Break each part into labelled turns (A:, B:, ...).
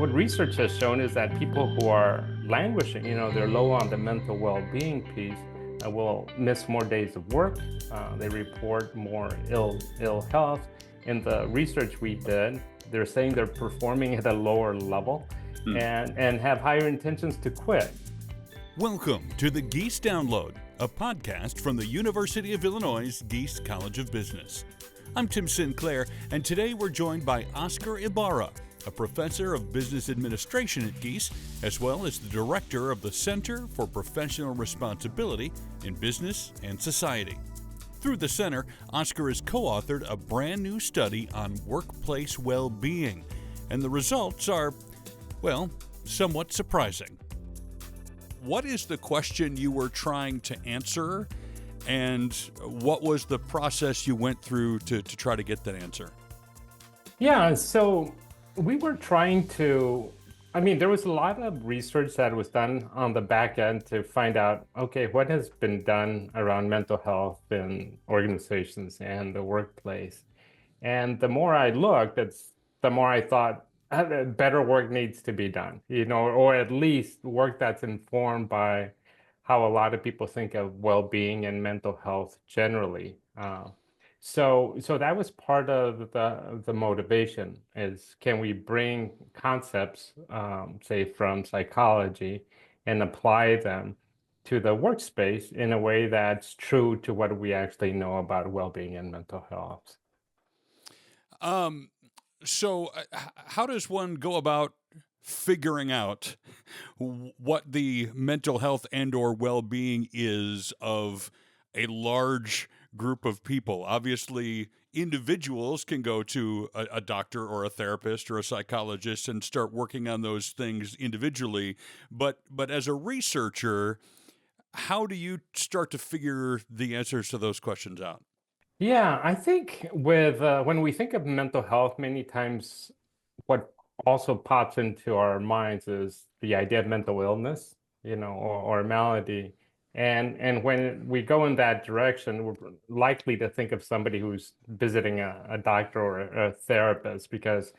A: what research has shown is that people who are languishing, they're low on the mental well-being piece, will miss more days of work. They report more ill health. In the research we did, they're saying they're performing at a lower level and have higher intentions to quit.
B: Welcome to the Gies Download, a podcast from the University of Illinois' Gies College of Business. I'm Tim Sinclair, and today we're joined by Oscar Ybarra, a professor of business administration at Gies, as well as the director of the Center for Professional Responsibility in Business and Society. Through the center, Oscar has co-authored a brand new study on workplace well-being, and the results are, well, somewhat surprising. What is the question you were trying to answer, and what was the process you went through to try to get that answer?
A: Yeah, so we were trying to, there was a lot of research that was done on the back end to find out, okay, what has been done around mental health in organizations and the workplace. And the more I looked, the more I thought better work needs to be done, or at least work that's informed by how a lot of people think of well-being and mental health generally. So that was part of the motivation is, can we bring concepts, say from psychology, and apply them to the workspace in a way that's true to what we actually know about well-being and mental health.
B: How does one go about figuring out what the mental health and or well-being is of a large group of people? Obviously, individuals can go to a doctor or a therapist or a psychologist and start working on those things individually. But as a researcher, how do you start to figure the answers to those questions out?
A: Yeah, I think with when we think of mental health, many times what also pops into our minds is the idea of mental illness, or malady. And when we go in that direction, we're likely to think of somebody who's visiting a doctor or a therapist because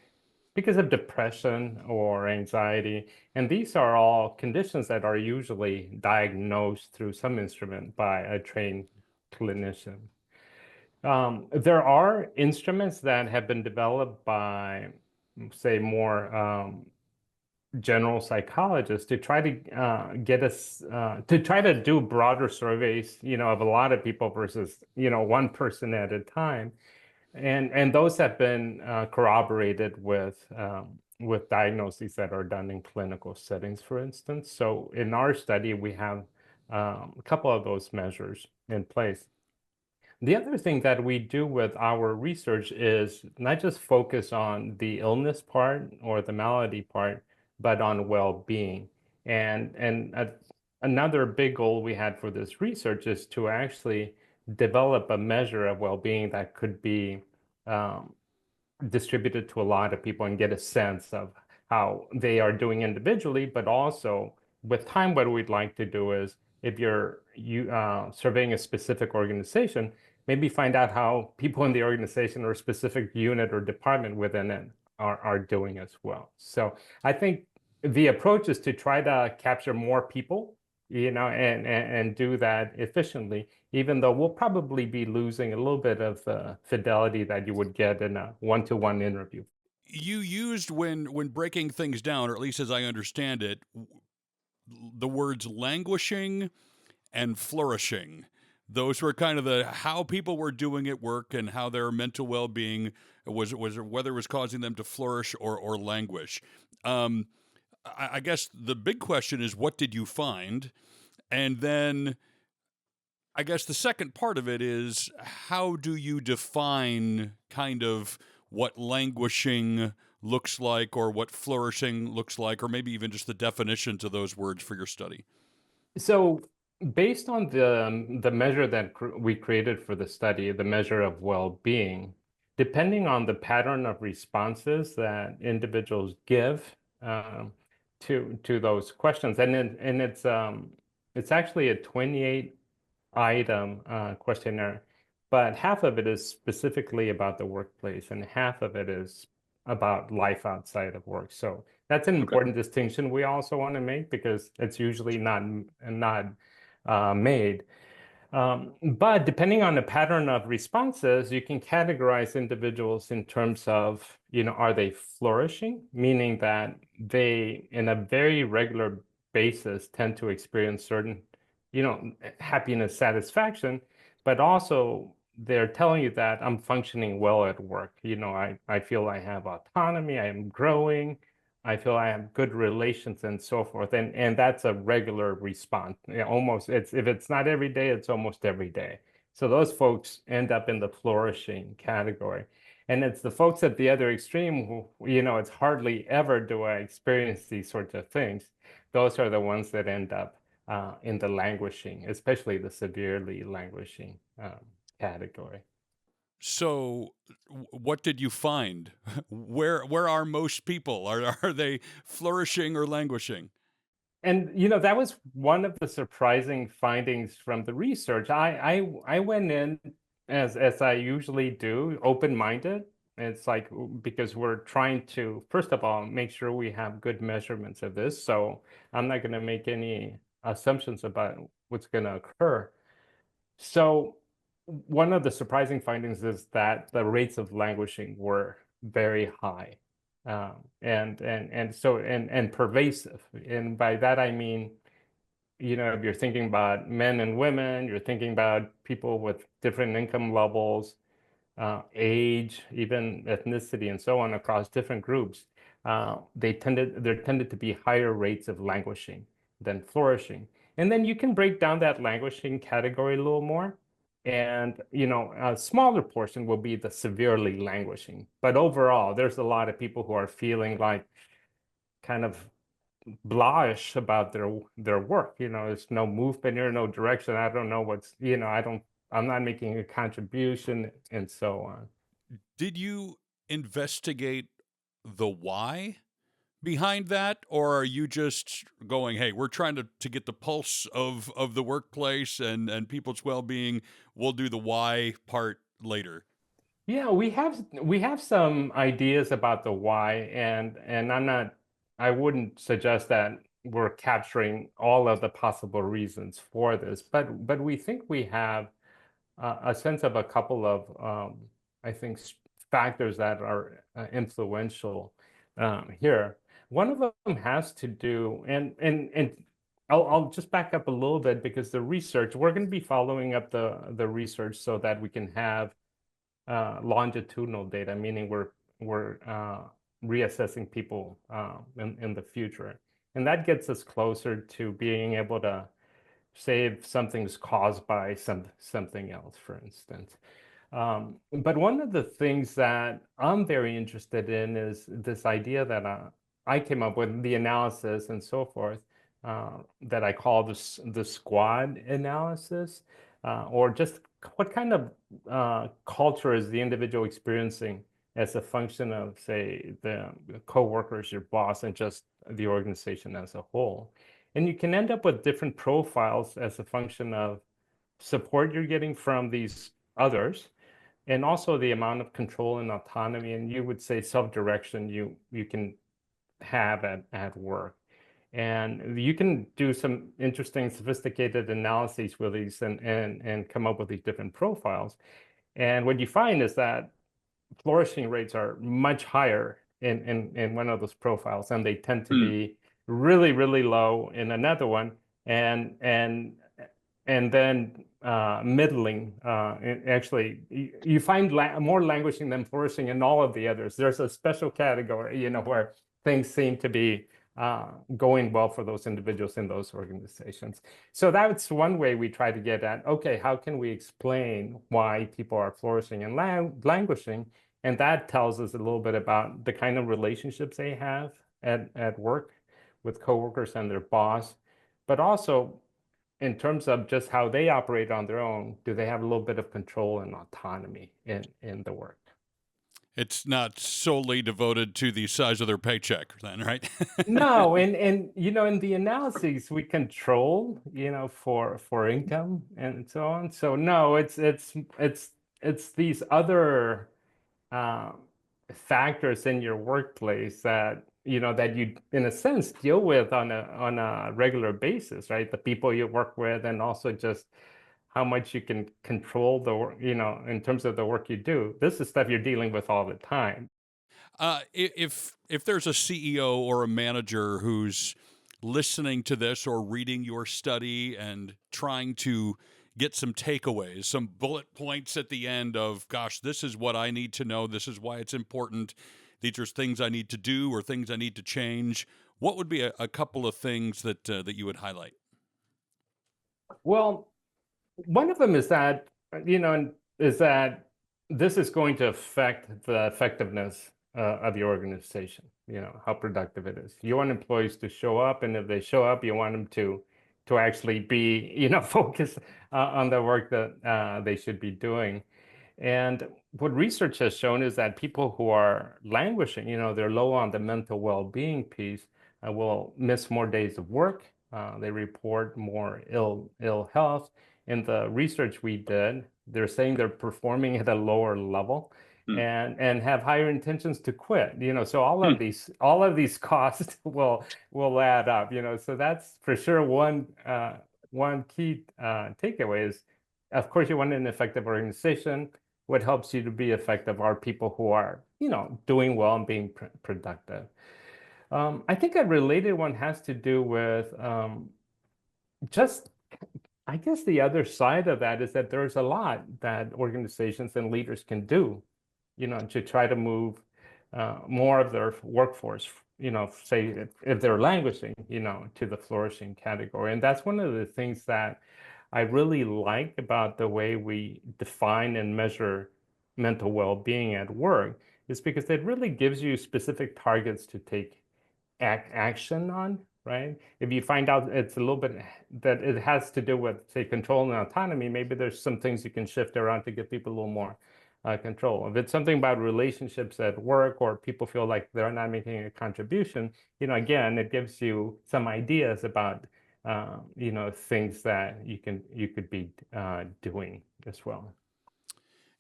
A: of depression or anxiety. And these are all conditions that are usually diagnosed through some instrument by a trained clinician. There are instruments that have been developed by, say, more general psychologists to try to get us to try to do broader surveys, of a lot of people versus, one person at a time, and those have been corroborated with diagnoses that are done in clinical settings, for instance. So in our study, we have a couple of those measures in place. The other thing that we do with our research is not just focus on the illness part or the malady part, but on well-being. And another big goal we had for this research is to actually develop a measure of well-being that could be distributed to a lot of people and get a sense of how they are doing individually, but also with time, what we'd like to do is, if you're surveying a specific organization, maybe find out how people in the organization or a specific unit or department within it are doing as well. So I think the approach is to try to capture more people, and do that efficiently, even though we'll probably be losing a little bit of the fidelity that you would get in a one-to-one interview.
B: You used, when breaking things down, or at least as I understand it, the words languishing and flourishing. Those were kind of the how people were doing at work and how their mental well-being was whether it was causing them to flourish or languish. I guess the big question is, what did you find? And then I guess the second part of it is, how do you define kind of what languishing looks like, or what flourishing looks like, or maybe even just the definition to those words for your study?
A: So based on the measure that we created for the study, the measure of well-being, depending on the pattern of responses that individuals give to those questions, and it's actually a 28 item questionnaire, but half of it is specifically about the workplace, and half of it is about life outside of work. So that's an
B: Okay.
A: important distinction we also want to make because it's usually not made. But depending on the pattern of responses, you can categorize individuals in terms of, are they flourishing, meaning that they, in a very regular basis, tend to experience certain, happiness, satisfaction, but also they're telling you that I'm functioning well at work. I feel I have autonomy, I am growing, I feel I have good relations and so forth. And that's a regular response. Almost it's if it's not every day, it's almost every day. So those folks end up in the flourishing category. And it's the folks at the other extreme who, it's hardly ever do I experience these sorts of things. Those are the ones that end up in the languishing, especially the severely languishing category.
B: So, what did you find? Where are most people? Are they flourishing or languishing?
A: And that was one of the surprising findings from the research. I went in as I usually do, open-minded. It's like because we're trying to, first of all, make sure we have good measurements of this. So I'm not going to make any assumptions about what's going to occur. So one of the surprising findings is that the rates of languishing were very high, and pervasive. And by that I mean, if you're thinking about men and women, you're thinking about people with different income levels, age, even ethnicity, and so on across different groups, there tended to be higher rates of languishing than flourishing. And then you can break down that languishing category a little more. And, a smaller portion will be the severely languishing. But overall, there's a lot of people who are feeling like kind of blahish about their work. There's no movement here, no direction. I don't know I'm not making a contribution and so on.
B: Did you investigate the why behind that, or are you just going, "Hey, we're trying to get the pulse of the workplace and people's well-being. We'll do the why part later."
A: Yeah, we have some ideas about the why, and I wouldn't suggest that we're capturing all of the possible reasons for this, but we think we have a sense of a couple of I think factors that are influential here. One of them has to do, and I'll just back up a little bit because the research, we're going to be following up the research so that we can have longitudinal data, meaning we're reassessing people in the future, and that gets us closer to being able to say if something's caused by something else, for instance. But one of the things that I'm very interested in is this idea that I came up with, the analysis and so forth, that I call the squad analysis, or just what kind of culture is the individual experiencing as a function of, say, the coworkers, your boss, and just the organization as a whole. And you can end up with different profiles as a function of support you're getting from these others, and also the amount of control and autonomy, and you would say self-direction you can have at work. And you can do some interesting, sophisticated analyses with these and come up with these different profiles. And what you find is that flourishing rates are much higher in one of those profiles, and they tend to
B: Hmm.
A: be really, really low in another one, and and and then middling. Actually, you find more languishing than flourishing in all of the others. There's a special category, where things seem to be going well for those individuals in those organizations. So that's one way we try to get at, okay, how can we explain why people are flourishing and languishing? And that tells us a little bit about the kind of relationships they have at work with coworkers and their boss, but also in terms of just how they operate on their own, do they have a little bit of control and autonomy in the work?
B: It's not solely devoted to the size of their paycheck then, right?
A: No, and in the analyses we control, for income and so on. So, no, it's these other, uh, factors in your workplace that that you in a sense deal with on a regular basis, right? The people you work with, and also just how much you can control the work, in terms of the work you do. This is stuff you're dealing with all the time.
B: If there's a CEO or a manager who's listening to this or reading your study and trying to get some takeaways, some bullet points at the end of, gosh, this is what I need to know. This is why it's important. These are things I need to do or things I need to change. What would be a couple of things that you would highlight?
A: Well, one of them is that, is that this is going to affect the effectiveness of your organization, how productive it is. You want employees to show up, and if they show up, you want them to actually be, focused on the work that they should be doing. And what research has shown is that people who are languishing, they're low on the mental well-being piece, will miss more days of work. They report more ill health. In the research we did, they're saying they're performing at a lower level
B: Hmm.
A: and have higher intentions to quit. So
B: Hmm.
A: all of these costs will add up. So that's for sure one key takeaway is, of course, you want an effective organization. What helps you to be effective are people who are, doing well and being productive. I think a related one has to do with just, I guess the other side of that is that there's a lot that organizations and leaders can do, to try to move more of their workforce, say if they're languishing, to the flourishing category. And that's one of the things that I really like about the way we define and measure mental well-being at work, is because it really gives you specific targets to take action on, right? If you find out it's a little bit that it has to do with, say, control and autonomy, maybe there's some things you can shift around to give people a little more control. If it's something about relationships at work, or people feel like they're not making a contribution, again, it gives you some ideas about, things that you could be doing as well.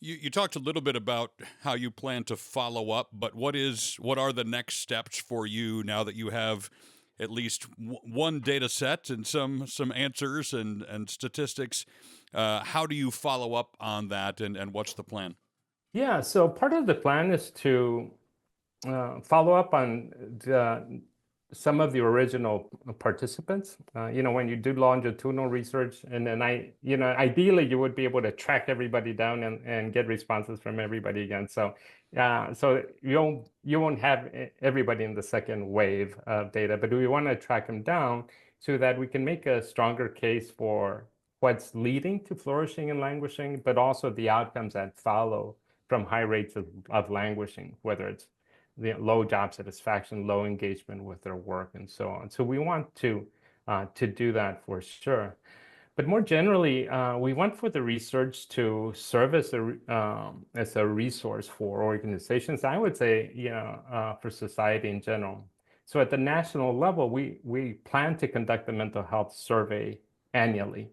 B: You talked a little bit about how you plan to follow up, but what are the next steps for you now that you have at least one data set and some answers and statistics? How do you follow up on that, and what's the plan?
A: Yeah, so part of the plan is to follow up on some of the original participants. When you do longitudinal research, and then ideally you would be able to track everybody down and get responses from everybody again. So you won't have everybody in the second wave of data, but we want to track them down so that we can make a stronger case for what's leading to flourishing and languishing, but also the outcomes that follow from high rates of languishing, whether it's the low job satisfaction, low engagement with their work, and so on. So we want to do that for sure. But more generally, we want for the research to serve as a resource for organizations. I would say, for society in general. So at the national level, we plan to conduct a mental health survey annually,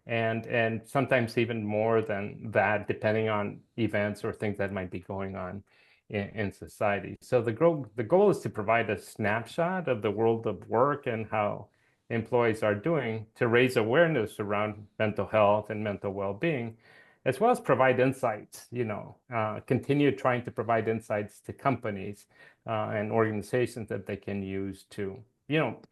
A: and sometimes even more than that, depending on events or things that might be going on in society. So the goal is to provide a snapshot of the world of work and how employees are doing, to raise awareness around mental health and mental well-being, as well as provide insights, continue trying to provide insights to companies and organizations that they can use to,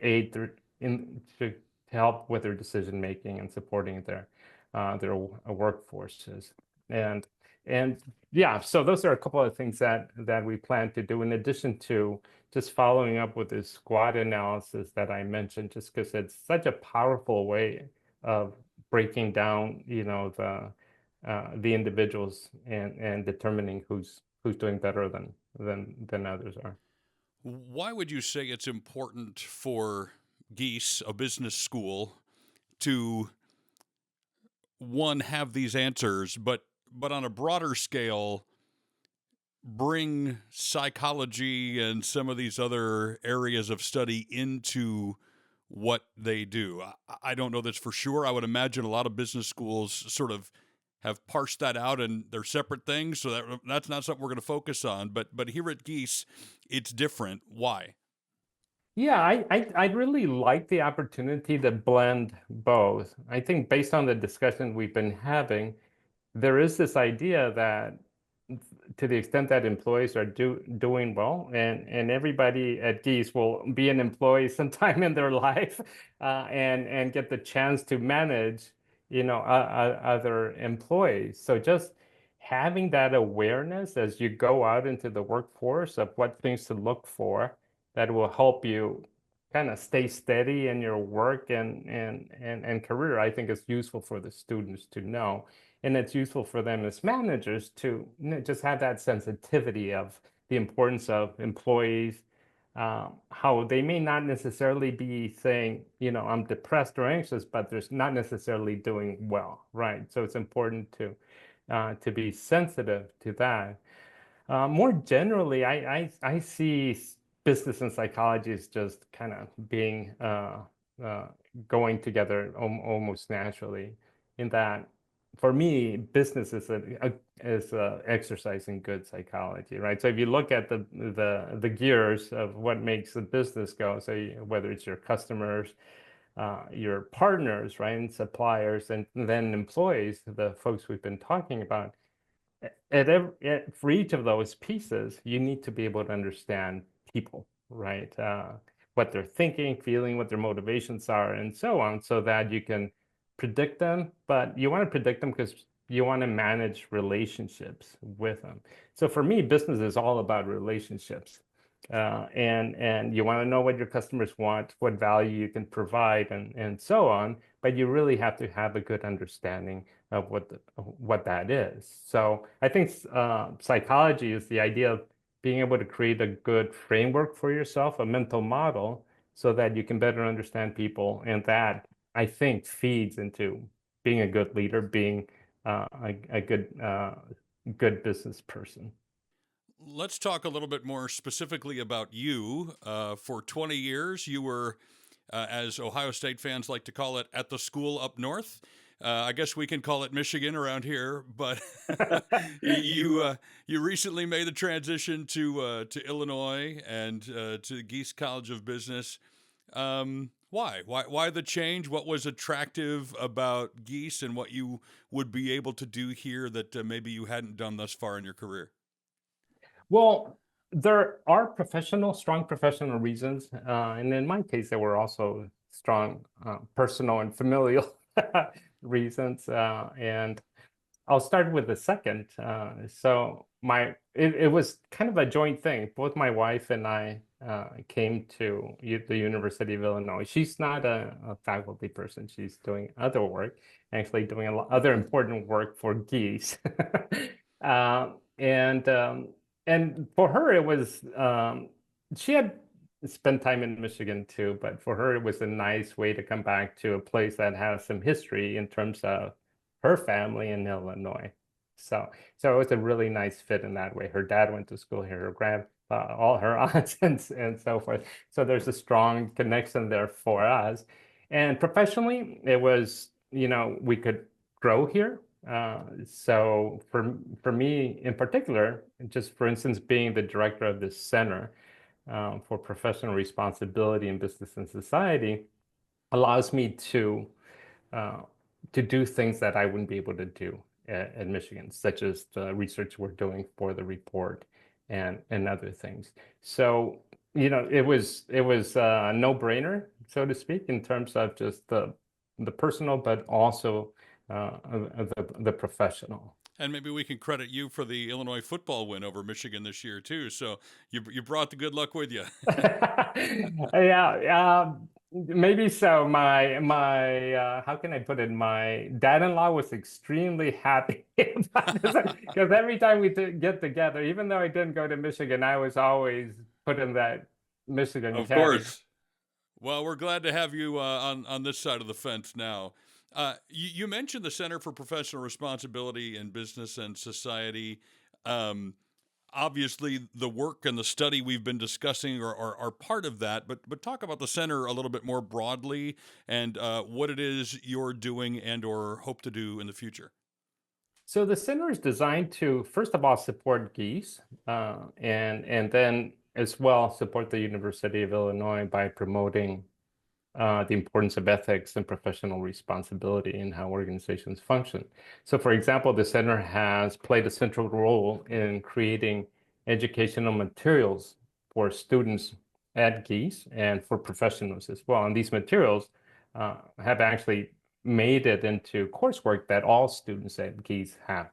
A: aid to help with their decision making and supporting their workforces. And and yeah, so those are a couple of things that we plan to do in addition to just following up with this squad analysis that I mentioned, just because it's such a powerful way of breaking down, the individuals and determining who's doing better than others are.
B: Why would you say it's important for Gies, a business school, to one have these answers, but on a broader scale, bring psychology and some of these other areas of study into what they do? I don't know this for sure. I would imagine a lot of business schools sort of have parsed that out and they're separate things. So that's not something we're going to focus on. But here at Geese, it's different. Why?
A: Yeah, I really like the opportunity to blend both. I think based on the discussion we've been having, there is this idea that to the extent that employees are doing well, and everybody at Geese will be an employee sometime in their life, and get the chance to manage, other employees. So just having that awareness as you go out into the workforce of what things to look for that will help you kind of stay steady in your work and career, I think is useful for the students to know. And it's useful for them as managers to just have that sensitivity of the importance of employees, how they may not necessarily be saying, I'm depressed or anxious, but they're not necessarily doing well, right? So it's important to be sensitive to that. More generally, I see business and psychology as just kind of being uh, going together almost naturally. In that, for me, business is a exercise in good psychology, right? So if you look at the gears of what makes a business go, so whether it's your customers, your partners, right, and suppliers, and then employees, the folks we've been talking about for each of those pieces, you need to be able to understand people, right? What they're thinking, feeling, what their motivations are, and so on, so that you can predict them. But you want to predict them because you want to manage relationships with them. So for me, business is all about relationships. And you want to know what your customers want, what value you can provide, and so on. But you really have to have a good understanding of what that is. So I think psychology is the idea of being able to create a good framework for yourself, a mental model, so that you can better understand people, and that I think feeds into being a good leader, being a good business person.
B: Let's talk a little bit more specifically about you. For 20 years, you were, as Ohio State fans like to call it, at the school up north. I guess we can call it Michigan around here, but you recently made the transition to Illinois and to Gies College of Business. Why the change? What was attractive about Gies and what you would be able to do here that maybe you hadn't done thus far in your career?
A: Well, there are strong professional reasons, and in my case, there were also strong personal and familial reasons. And I'll start with the second. It was kind of a joint thing. Both my wife and I came to the University of Illinois. She's not a faculty person. She's doing other work, actually doing a lot other important work for Geese. Uh, and and for her, it was she had spent time in Michigan too, but for her, it was a nice way to come back to a place that has some history in terms of her family in Illinois. So, so it was a really nice fit in that way. Her dad went to school here, her all her aunts and so forth. So there's a strong connection there for us. And professionally, it was, we could grow here. So for me in particular, just for instance, being the director of this center for professional responsibility in business and society allows me uh, to do things that I wouldn't be able to do at Michigan, such as the research we're doing for the report and other things. So, it was a no-brainer, so to speak, in terms of just the personal, but also the professional.
B: And maybe we can credit you for the Illinois football win over Michigan this year too. So you brought the good luck with you.
A: Yeah, maybe so. My how can I put it? My dad-in-law was extremely happy about this because every time we get together, even though I didn't go to Michigan, I was always put in that Michigan
B: Of
A: category.
B: course. Well, we're glad to have you on this side of the fence now. You mentioned the Center for Professional Responsibility in Business and Society. Um, Obviously, the work and the study we've been discussing are part of that. But talk about the center a little bit more broadly and what it is you're doing and or hope to do in the future.
A: So the center is designed to, first of all, support Gies, and then as well support the University of Illinois by promoting the importance of ethics and professional responsibility in how organizations function. So, for example, the center has played a central role in creating educational materials for students at Gies and for professionals as well. And these materials have actually made it into coursework that all students at Gies have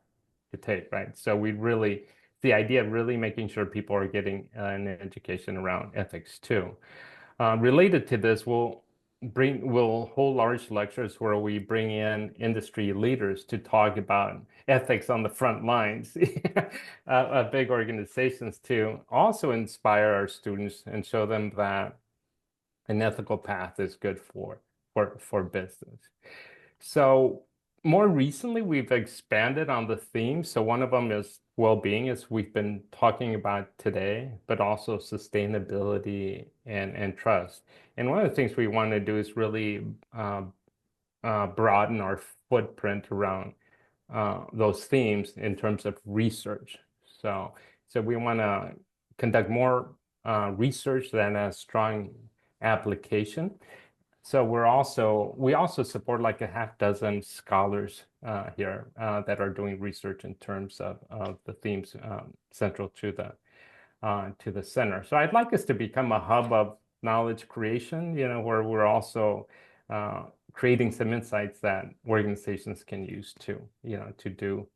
A: to take, right? So the idea of really making sure people are getting an education around ethics too. Related to this, we'll hold large lectures where we bring in industry leaders to talk about ethics on the front lines of big organizations to also inspire our students and show them that an ethical path is good for business. So more recently, we've expanded on the themes. So one of them is well-being, as we've been talking about today, but also sustainability and trust. And one of the things we want to do is really broaden our footprint around those themes in terms of research. So we want to conduct more research that has strong application. So we also support like a half dozen scholars here that are doing research in terms of the themes central to the center. So I'd like us to become a hub of knowledge creation, where we're also creating some insights that organizations can use to do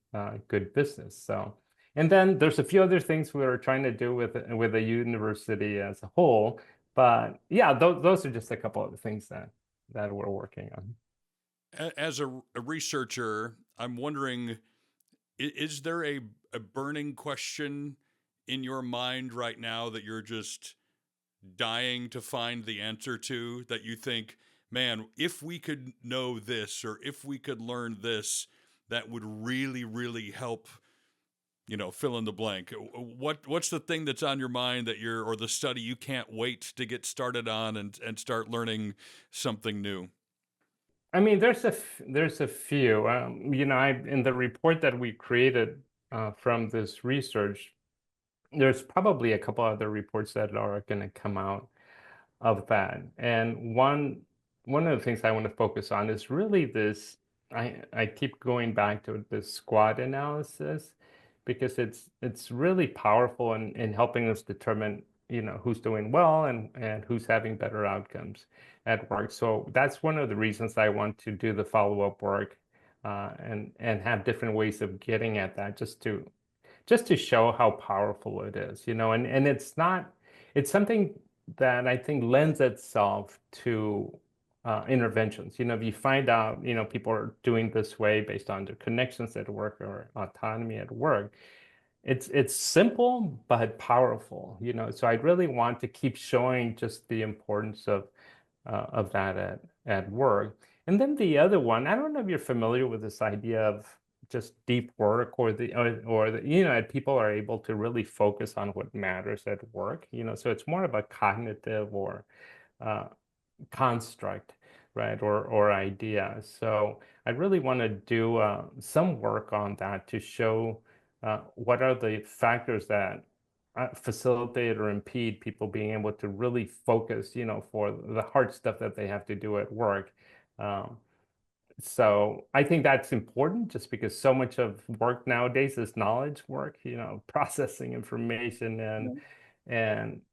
A: good business. So, and then there's a few other things we're trying to do with the university as a whole. But yeah, those are just a couple of the things that we're working on.
B: As a researcher, I'm wondering, is there a burning question in your mind right now that you're just dying to find the answer to, that you think, man, if we could know this or if we could learn this, that would really, really help, fill in the blank? What's the thing that's on your mind that or the study you can't wait to get started on and start learning something new?
A: I mean, there's a few. In the report that we created from this research, there's probably a couple other reports that are going to come out of that. And one of the things I want to focus on is really this. I keep going back to this SQUAD analysis because it's really powerful in helping us determine, who's doing well and who's having better outcomes at work. So that's one of the reasons I want to do the follow-up work and have different ways of getting at that, just to show how powerful it is, and it's something that I think lends itself to interventions. If you find out, people are doing this way based on their connections at work or autonomy at work, it's simple but powerful, So I really want to keep showing just the importance of that at work. And then the other one, I don't know if you're familiar with this idea of just deep work people are able to really focus on what matters at work, so it's more of a cognitive or uh, construct, right, or idea. So I really want to do some work on that to show what are the factors that facilitate or impede people being able to really focus, for the hard stuff that they have to do at work. Um, so I think that's important just because so much of work nowadays is knowledge work, processing information and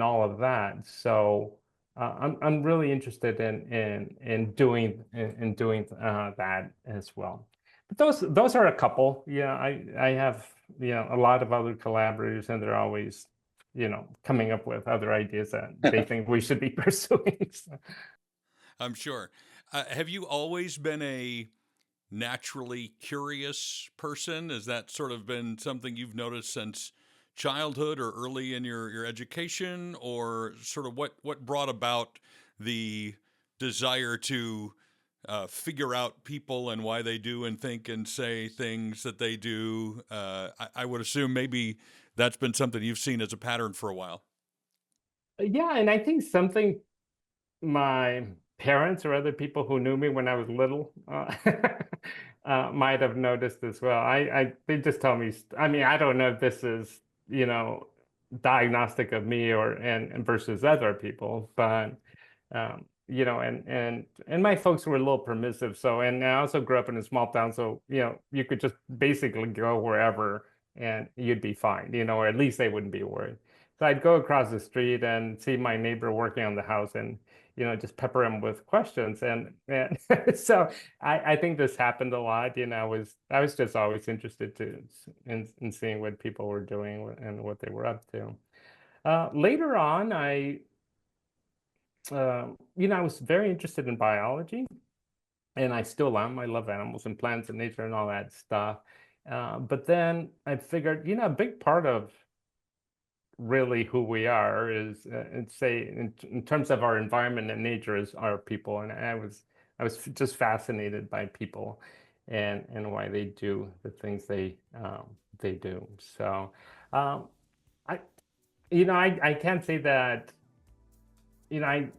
A: all of that. So I'm really interested in doing that as well. But those are a couple. Yeah, I have a lot of other collaborators, and they're always coming up with other ideas that they think we should be pursuing. So.
B: I'm sure. Have you always been a naturally curious person? Has that sort of been something you've noticed since childhood or early in your education, or sort of what brought about the desire to figure out people and why they do and think and say things that they do? I would assume maybe that's been something you've seen as a pattern for a while.
A: Yeah, and I think something my parents or other people who knew me when I was little might have noticed as well. They just tell me, I mean, I don't know if this is, diagnostic of me and versus other people, but and my folks were a little permissive. So, and I also grew up in a small town, so you could just basically go wherever and you'd be fine, or at least they wouldn't be worried. So I'd go across the street and see my neighbor working on the house and just pepper him with questions. And so I think this happened a lot. I was just always interested in seeing what people were doing and what they were up to. Later on, I was very interested in biology, and I still am. I love animals and plants and nature and all that stuff. But then I figured, a big part of really who we are is, say, in terms of our environment and nature, is our people. And I was just fascinated by people and why they do the things they do. So I I can't say that I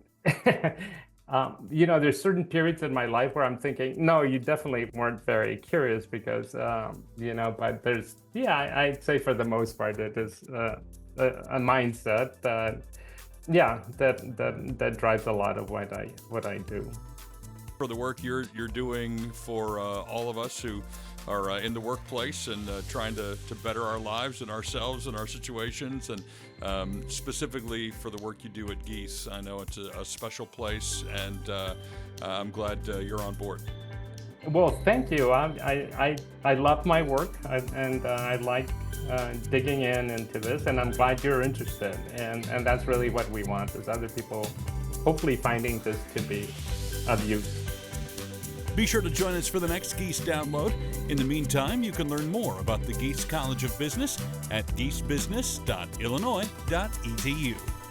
A: there's certain periods in my life where I'm thinking, no, you definitely weren't very curious because, but I'd say for the most part, it is a mindset that drives a lot of what I do.
B: For the work you're doing for all of us who are in the workplace and trying to better our lives and ourselves and our situations, and specifically for the work you do at Gies. I know it's a special place, and I'm glad you're on board.
A: Well, thank you. I love my work, and I like digging into this, and I'm glad you're interested. And that's really what we want, is other people hopefully finding this to be of use.
B: Be sure to join us for the next Gies Download. In the meantime, you can learn more about the Gies College of Business at giesbusiness.illinois.edu.